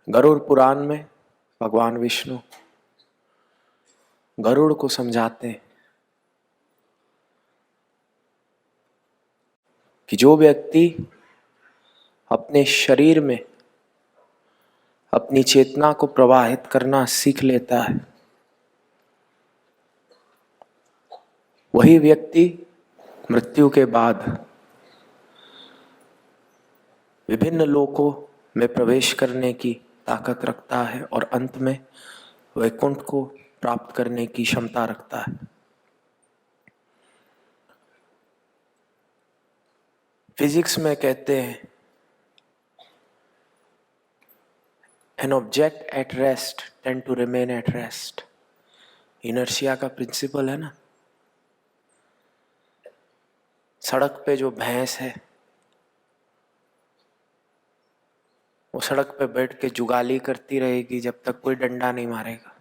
गरुड़ पुराण में भगवान विष्णु गरुड़ को समझाते हैं कि जो व्यक्ति अपने शरीर में अपनी चेतना को प्रवाहित करना सीख लेता है, वही व्यक्ति मृत्यु के बाद विभिन्न लोकों में प्रवेश करने की ताकत रखता है और अंत में वैकुंठ को प्राप्त करने की क्षमता रखता है। फिजिक्स में कहते हैं an object at rest tend to remain at rest. Inertia का प्रिंसिपल है ना। सड़क पे जो भैंस है वो सड़क पे बैठ के जुगाली करती रहेगी जब तक कोई डंडा नहीं मारेगा।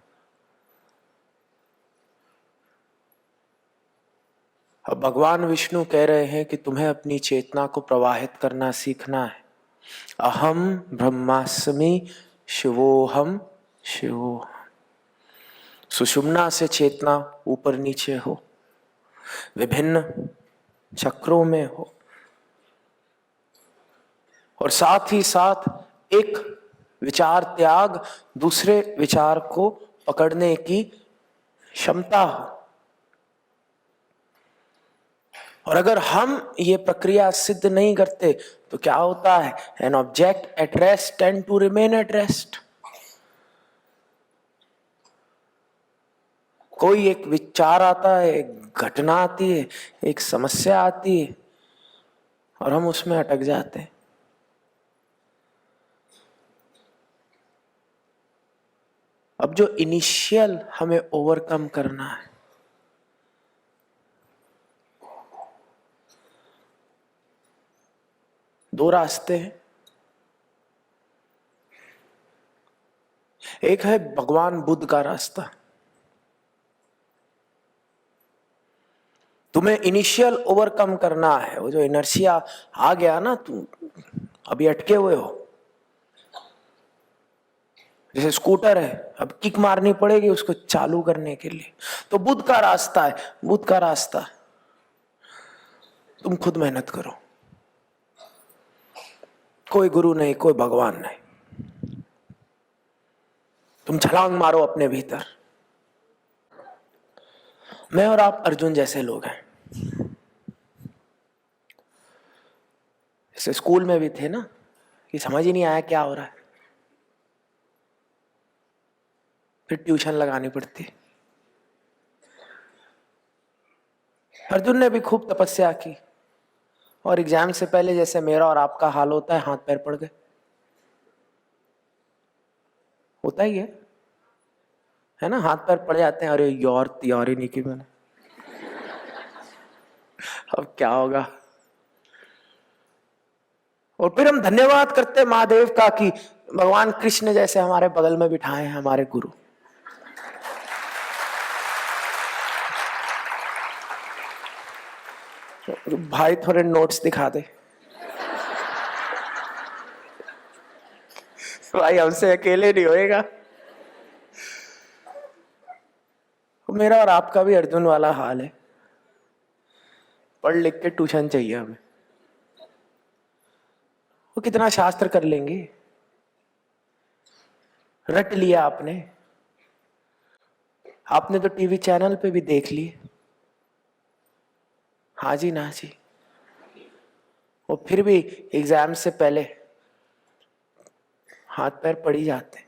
अब भगवान विष्णु कह रहे हैं कि तुम्हें अपनी चेतना को प्रवाहित करना सीखना है। अहम ब्रह्मास्मि शिवोहम शिवोहम। सुषुम्ना से चेतना ऊपर नीचे हो, विभिन्न चक्रों में हो, और साथ ही साथ एक विचार त्याग दूसरे विचार को पकड़ने की क्षमता हो। और अगर हम ये प्रक्रिया सिद्ध नहीं करते तो क्या होता है? An object at rest tend to remain at rest. कोई एक विचार आता है, एक घटना आती है, एक समस्या आती है और हम उसमें अटक जाते हैं। अब जो इनिशियल हमें ओवरकम करना है, दो रास्ते हैं। एक है भगवान बुद्ध का रास्ता। तुम्हें इनिशियल ओवरकम करना है। वो जो इनर्शिया आ गया ना, तुम अभी अटके हुए हो। जैसे स्कूटर है, अब किक मारनी पड़ेगी उसको चालू करने के लिए। तो बुद्ध का रास्ता है। बुद्ध का रास्ता तुम खुद मेहनत करो, कोई गुरु नहीं, कोई भगवान नहीं। तुम छलांग मारो अपने भीतर। मैं और आप अर्जुन जैसे लोग हैं। जैसे स्कूल में भी थे ना, कि समझ ही नहीं आया क्या हो रहा है, फिर ट्यूशन लगानी पड़ती। अर्जुन ने भी खूब तपस्या की और एग्जाम से पहले जैसे मेरा और आपका हाल होता है, हाथ पैर पड़ गए। होता ही है ना, हाथ पैर पड़ जाते हैं। अरे यार तैयारी नहीं की मैंने, अब क्या होगा। और फिर हम धन्यवाद करते हैं महादेव का कि भगवान कृष्ण जैसे हमारे बगल में बिठाए हैं हमारे गुरु। भाई थोड़े नोट्स दिखा दे भाई, हमसे अकेले नहीं होएगा। मेरा और आपका भी अर्जुन वाला हाल है। पढ़ लिख के ट्यूशन चाहिए हमें। वो कितना शास्त्र कर लेंगे, रट लिया आपने। आपने तो टीवी चैनल पे भी देख लिए, हाँ जी ना जी। और फिर भी एग्जाम से पहले हाथ पैर पड़ ही जाते।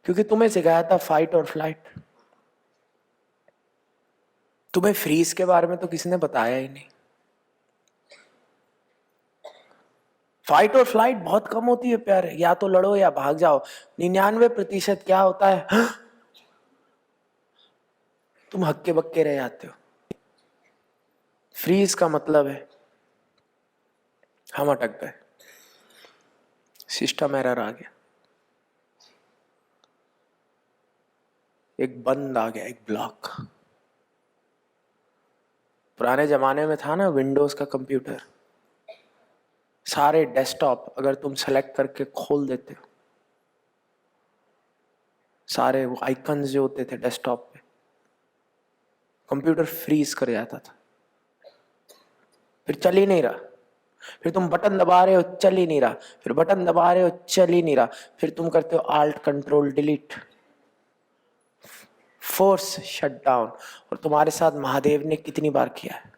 क्योंकि तुम्हें सिखाया था फाइट और फ्लाइट। तुम्हें फ्रीज के बारे में तो किसी ने बताया ही नहीं। फाइट और फ्लाइट बहुत कम होती है प्यारे, या तो लड़ो या भाग जाओ। 99% क्या होता है? तुम हक्के बक्के रह जाते हो। फ्रीज का मतलब है हम अटक गए, सिस्टम एरर आ गया, एक बंद आ गया, एक ब्लॉक। पुराने जमाने में था ना विंडोज का कंप्यूटर, सारे डेस्कटॉप अगर तुम सेलेक्ट करके खोल देते हो, सारे वो आइकन्स जो होते थे डेस्कटॉप पे, कंप्यूटर फ्रीज कर जाता था, फिर चल ही नहीं रहा। फिर तुम बटन दबा रहे हो, चल ही नहीं रहा, फिर बटन दबा रहे हो, चल ही नहीं रहा, फिर तुम करते हो alt control delete, force shut down. और तुम्हारे साथ महादेव ने कितनी बार किया है?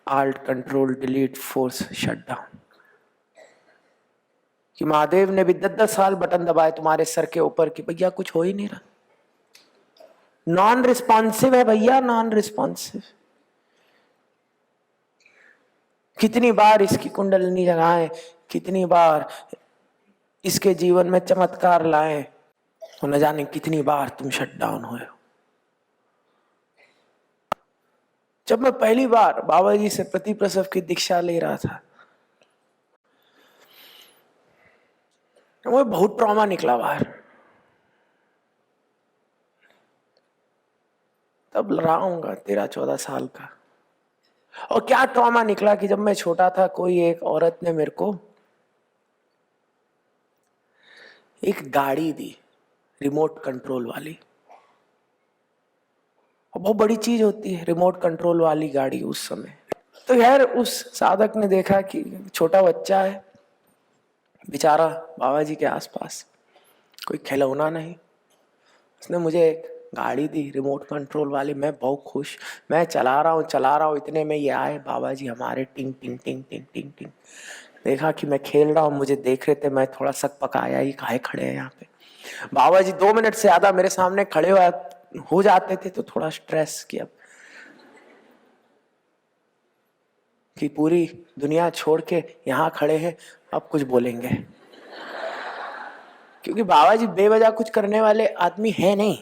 Alt control delete force shut down. कि महादेव ने भी 10-10 साल बटन दबाए तुम्हारे सर के ऊपर कि भैया कुछ हो ही नहीं रहा, नॉन रिस्पॉन्सिव है भैया, नॉन रिस्पॉन्सिव। कितनी बार इसकी कुंडलिनी जगाए, कितनी बार इसके जीवन में चमत्कार लाए, और न जाने कितनी बार तुम शट डाउन हुए हो। जब मैं पहली बार बाबा जी से प्रति प्रसव की दीक्षा ले रहा था, वो बहुत ट्रॉमा निकला बाहर। तब रहा हूंगा 13-14 साल का। और क्या ट्रॉमा निकला कि जब मैं छोटा था, कोई एक औरत ने मेरे को एक गाड़ी दी, रिमोट कंट्रोल वाली। और बहुत बड़ी चीज होती है रिमोट कंट्रोल वाली गाड़ी उस समय। तो यार उस साधक ने देखा कि छोटा बच्चा है बेचारा बाबा जी के आसपास, कोई खिलौना नहीं, उसने मुझे एक गाड़ी दी रिमोट कंट्रोल वाली। मैं बहुत खुश, मैं चला रहा हूँ, इतने में ये आए बाबा जी हमारे, टिंग टिंग टिंग टिंग टिंग टिंग। देखा कि मैं खेल रहा हूँ, मुझे देख रहे थे, मैं थोड़ा सक पकाया, ये काहे खड़े हैं यहाँ पे। बाबा जी 2 मिनट से ज्यादा मेरे सामने खड़े हो जाते थे, तो थोड़ा स्ट्रेस किया कि पूरी दुनिया छोड़ के यहाँ खड़े हैं, अब कुछ बोलेंगे। क्योंकि बाबा जी बेवजह कुछ करने वाले आदमी है नहीं।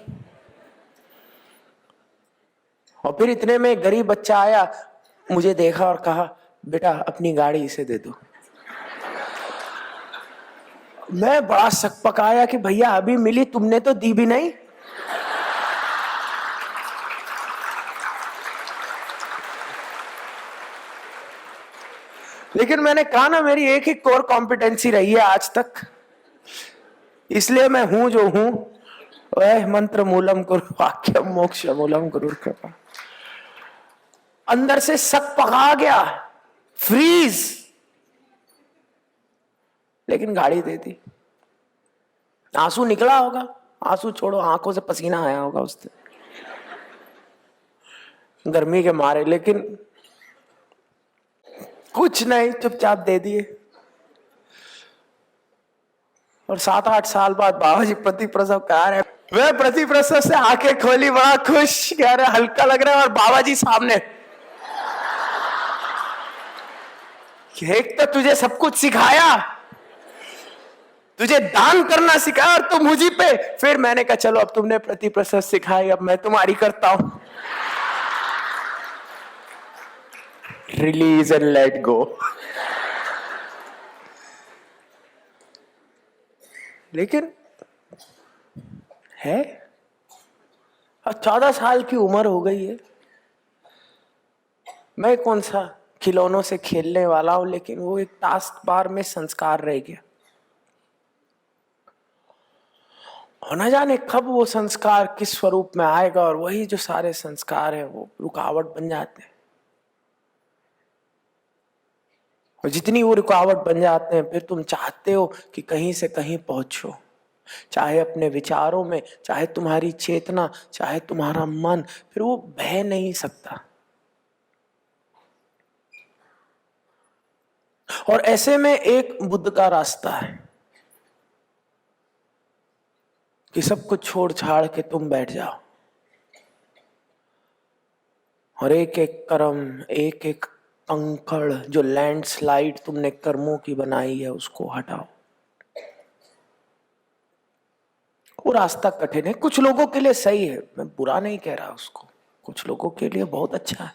और फिर इतने में एक गरीब बच्चा आया, मुझे देखा और कहा बेटा अपनी गाड़ी इसे दे दो। मैं बड़ा सक पकाया कि भैया अभी मिली, तुमने तो दी भी नहीं। लेकिन मैंने कहा ना, मेरी एक ही कोर कॉम्पिटेंसी रही है आज तक, इसलिए मैं हूं जो हूं। वह मंत्र मूलम गुरु वाक्यम मोक्ष मूलम गुरु कृपा। अंदर से सक पका गया, फ्रीज। लेकिन गाड़ी दे दी। आंसू निकला होगा, आंसू छोड़ो, आंखों से पसीना आया होगा उस दिन गर्मी के मारे, लेकिन कुछ नहीं, चुपचाप दे दिए। और 7-8 साल बाद बाबा जी प्रति प्रसव कह रहे, वे प्रति प्रसव से आंखें खोली, बड़ा खुश, कह रहे हल्का लग रहा है। और बाबा जी सामने, एक तो तुझे सब कुछ सिखाया, तुझे दान करना सिखाया, और तुम मुझी पे। फिर मैंने कहा चलो अब तुमने प्रति प्रसव सिखाई, अब मैं तुम्हारी करता हूं। Release and let go. लेकिन है, अब 14 साल की उम्र हो गई है, मैं कौन सा खिलौनों से खेलने वाला हूं, लेकिन वो एक टास्क बार में संस्कार रह गया। और न जाने कब वो संस्कार किस स्वरूप में आएगा, और वही जो सारे संस्कार है वो रुकावट बन जाते हैं। और जितनी वो रुकावट बन जाते हैं, फिर तुम चाहते हो कि कहीं से कहीं पहुंचो, चाहे अपने विचारों में, चाहे तुम्हारी चेतना, चाहे तुम्हारा मन, फिर वो बह नहीं सकता। और ऐसे में एक बुद्ध का रास्ता है कि सब कुछ छोड़ छाड़ के तुम बैठ जाओ, और एक एक कर्म, एक एक कंकड़ जो लैंडस्लाइड तुमने कर्मों की बनाई है, उसको हटाओ। वो रास्ता कठिन है, कुछ लोगों के लिए सही है, मैं बुरा नहीं कह रहा उसको, कुछ लोगों के लिए बहुत अच्छा है।